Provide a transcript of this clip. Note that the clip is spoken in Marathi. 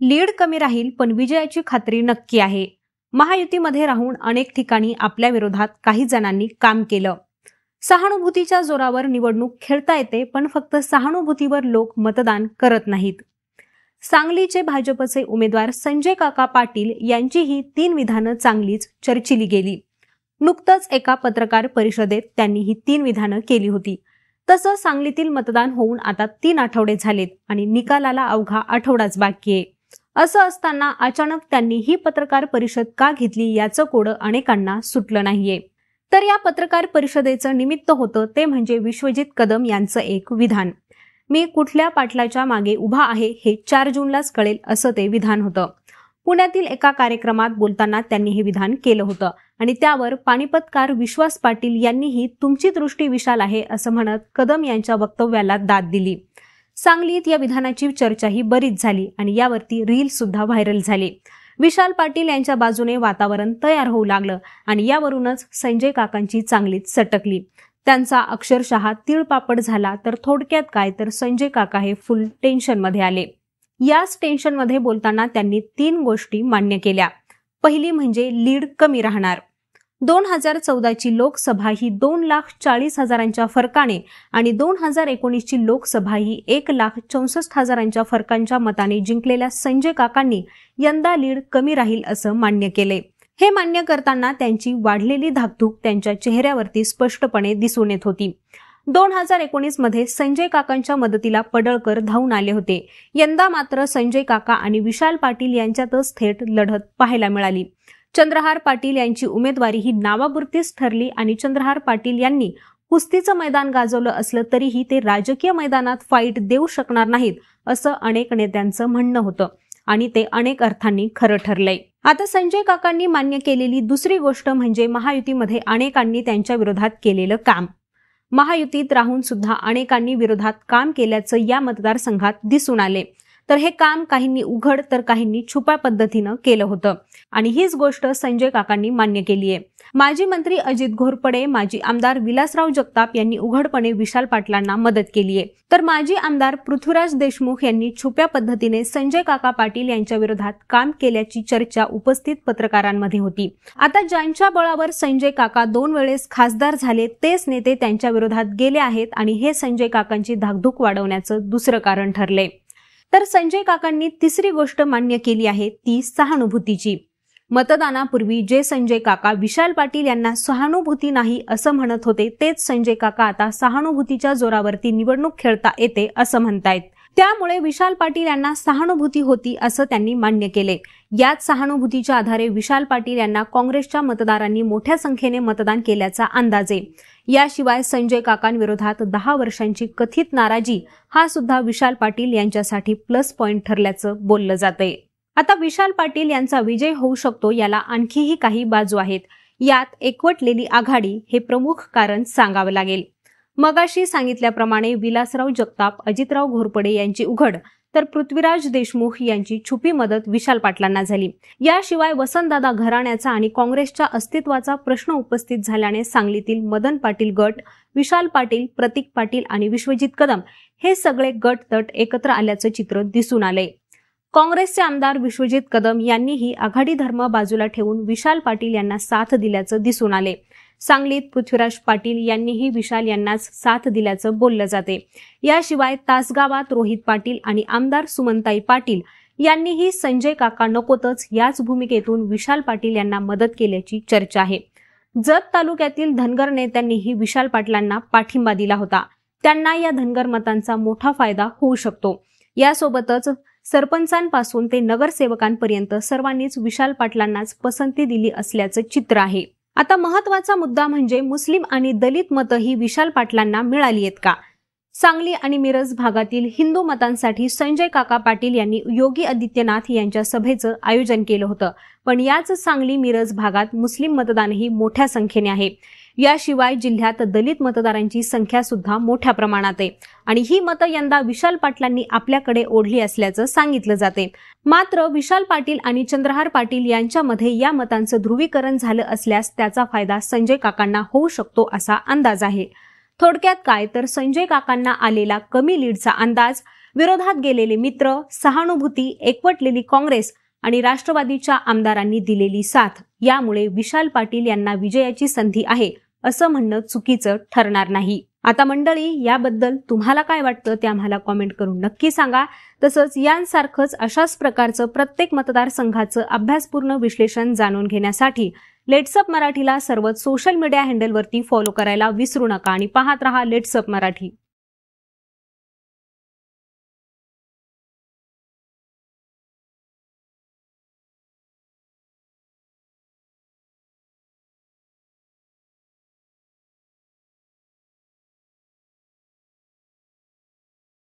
लीड कमी राहील पण विजयाची खात्री नक्की आहे. महायुतीमध्ये राहून अनेक ठिकाणी आपल्या विरोधात काही जणांनी काम केलं. सहानुभूतीच्या जोरावर निवडणूक खेळता येते, पण फक्त सहानुभूतीवर लोक मतदान करत नाहीत. सांगलीचे भाजपचे उमेदवार संजय काका पाटील यांची ही 3 विधानं चांगलीच चर्चिली गेली. नुकतंच एका पत्रकार परिषदेत त्यांनी ही 3 विधानं केली होती. तसं सांगलीतील मतदान होऊन आता 3 आठवडे झालेत आणि निकालाला अवघा आठवडाच बाकी आहे. असं असताना अचानक त्यांनी ही पत्रकार परिषद का घेतली याचं कोडं अनेकांना सुटलं नाहीये. तर या पत्रकार परिषदेचं निमित्त होतं ते म्हणजे विश्वजित कदम यांचं एक विधान. मी कुठल्या पाटलाच्या मागे उभा आहे हे 4 जूनलाच कळेल असं ते विधान होतं. पुण्यातील एका कार्यक्रमात बोलताना त्यांनी हे विधान केलं होतं आणि त्यावर पानिपतकार विश्वास पाटील यांनीही तुमची दृष्टी विशाल आहे असं म्हणत कदम यांच्या वक्तव्याला दाद दिली. सांगलीत या विधानाची चर्चाही बरीच झाली आणि यावरती रील सुद्धा व्हायरल झाली. विशाल पाटील यांच्या बाजूने वातावरण तयार होऊ लागलं आणि यावरूनच संजय काकांची चांगलीच सटकली. त्यांचा अक्षरशः तिळपापड झाला. तर थोडक्यात काय, तर संजय काका हे फुल टेन्शनमध्ये आले. याच टेन्शनमध्ये बोलताना त्यांनी 3 गोष्टी मान्य केल्या. पहिली म्हणजे लीड कमी राहणार. 2014ची लोकसभा ही 2,40,000च्या फरकाने आणि 2019ची लोकसभा ही 1,64,000च्या फरकांच्या मताने जिंकलेल्या संजय काकांनी यंदा लीड कमी राहील असं मान्य केले. हे मान्य करताना त्यांची वाढलेली धाकधूक त्यांच्या चेहऱ्यावरती स्पष्टपणे दिसून येत होती. 2019 मध्ये संजय काकांच्या मदतीला पडळकर धावून आले होते. यंदा मात्र संजय काका आणि विशाल पाटील यांच्यातच थेट लढत पाहायला मिळाली. चंद्रहार पाटील यांची उमेदवारी ही नावापुरतीच ठरली आणि चंद्रहार पाटील यांनी कुस्तीचं मैदान गाजवलं असलं तरीही ते राजकीय मैदानात फाईट देऊ शकणार नाहीत असं अनेक नेत्यांचं म्हणणं होतं आणि ते अनेक अर्थांनी खरं ठरलंय. आता संजय काकांनी मान्य केलेली दुसरी गोष्ट म्हणजे महायुतीमध्ये अनेकांनी त्यांच्या विरोधात केलेलं काम. महायुतीत राहून सुद्धा अनेकांनी विरोधात काम केल्याचं या मतदारसंघात दिसून आले. तर हे काम काहींनी उघड तर काहींनी छुप्या पद्धतीनं केलं होतं आणि हीच गोष्ट संजय काकांनी मान्य केली आहे. माजी मंत्री अजित घोरपडे, माजी आमदार विलासराव जगताप यांनी उघडपणे विशाल पाटलांना मदत केली आहे. तर माजी आमदार पृथ्वीराज देशमुख यांनी छुप्या पद्धतीने संजय काका पाटील यांच्या विरोधात काम केल्याची चर्चा उपस्थित पत्रकारांमध्ये होती. आता ज्यांच्या बळावर संजय काका 2 वेळेस खासदार झाले तेच नेते त्यांच्या विरोधात गेले आहेत आणि हे संजय काकांची धाकधूक वाढवण्याचं दुसरं कारण ठरले. तर संजय काकांनी तिसरी गोष्ट मान्य केली आहे ती सहानुभूतीची. मतदानापूर्वी जे संजय काका विशाल पाटील यांना सहानुभूती नाही असं म्हणत होते तेच संजय काका आता सहानुभूतीच्या जोरावरती निवडणूक खेळता येते असं म्हणतायत. त्यामुळे विशाल पाटील यांना सहानुभूती होती असं त्यांनी मान्य केले. याच सहानुभूतीच्या आधारे विशाल पाटील यांना काँग्रेसच्या मतदारांनी मोठ्या संख्येने मतदान केल्याचा अंदाज आहे. याशिवाय संजय काकांविरोधात 10 वर्षांची कथित नाराजी हा सुद्धा विशाल पाटील यांच्यासाठी प्लस पॉइंट ठरल्याचं बोललं जातंय. आता विशाल पाटील यांचा विजय होऊ शकतो याला आणखीही काही बाजू आहेत. यात एकवटलेली आघाडी हे प्रमुख कारण सांगावं लागेल. मगाशी सांगितल्याप्रमाणे विलासराव जगताप, अजितराव घोरपडे यांची उघड तर पृथ्वीराज देशमुख यांची छुपी मदत विशाल पाटलांना झाली. याशिवाय वसंतदादा घराण्याचा आणि काँग्रेसच्या अस्तित्वाचा प्रश्न उपस्थित झाल्याने सांगलीतील मदन पाटील गट, विशाल पाटील, प्रतीक पाटील आणि विश्वजित कदम हे सगळे गट तट एकत्र आल्याचं चित्र दिसून आलंय. काँग्रेसचे आमदार विश्वजित कदम यांनीही आघाडी धर्म बाजूला ठेवून विशाल पाटील यांना साथ दिल्याचं दिसून आले. सांगलीत पृथ्वीराज पाटील यांनीही विशाल यांनाच साथ दिल्याचं बोललं जाते. याशिवाय तासगावात रोहित पाटील आणि आमदार सुमनताई पाटील यांनीही संजय काका नकोतच याच भूमिकेतून विशाल पाटील यांना मदत केल्याची चर्चा आहे. जत तालुक्यातील धनगर नेत्यांनीही विशाल पाटलांना पाठिंबा दिला होता. त्यांना या धनगर मतांचा मोठा फायदा होऊ शकतो. यासोबतच सरपंचांपासून ते नगरसेवकांपर्यंत सर्वांनीच विशाल पाटलांनाच पसंती दिली असल्याचं चित्र आहे. आता महत्वाचा मुद्दा म्हणजे मुस्लिम आणि दलित मतं ही विशाल पाटलांना मिळाली आहेत का? सांगली आणि मिरज भागातील हिंदू मतांसाठी संजय काका पाटील यांनी योगी आदित्यनाथ यांच्या सभेचं आयोजन केलं होतं. पण याच सांगली मिरज भागात मुस्लिम मतदानही मोठ्या संख्येने आहे. याशिवाय जिल्ह्यात दलित मतदारांची संख्या सुद्धा मोठ्या प्रमाणात आहे आणि ही मतं यंदा विशाल पाटलांनी आपल्याकडे ओढली असल्याचं सांगितलं जाते. मात्र विशाल पाटील आणि चंद्रहार पाटील यांच्यामध्ये या मतांचं ध्रुवीकरण झालं असल्यास त्याचा फायदा संजय काकांना होऊ शकतो असा अंदाज आहे. थोडक्यात काय, तर संजय काकांना आलेला कमी लीडचा अंदाज विरोधात गेलेले मित्र, सहानुभूती, एकवटलेली काँग्रेस आणि राष्ट्रवादीच्या आमदारांनी दिलेली साथ यामुळे विशाल पाटील यांना विजयाची संधी आहे असं म्हणणं चुकीचं ठरणार नाही. आता मंडळी, याबद्दल तुम्हाला काय वाटतं ते आम्हाला कॉमेंट करून नक्की सांगा. तसंच यांसारखंच अशाच प्रकारचं प्रत्येक मतदारसंघाचं अभ्यासपूर्ण विश्लेषण जाणून घेण्यासाठी लेट्सअप मराठीला सर्वच सोशल मीडिया हँडलवरती फॉलो करायला विसरू नका आणि पाहत रहा लेट्सअप मराठी.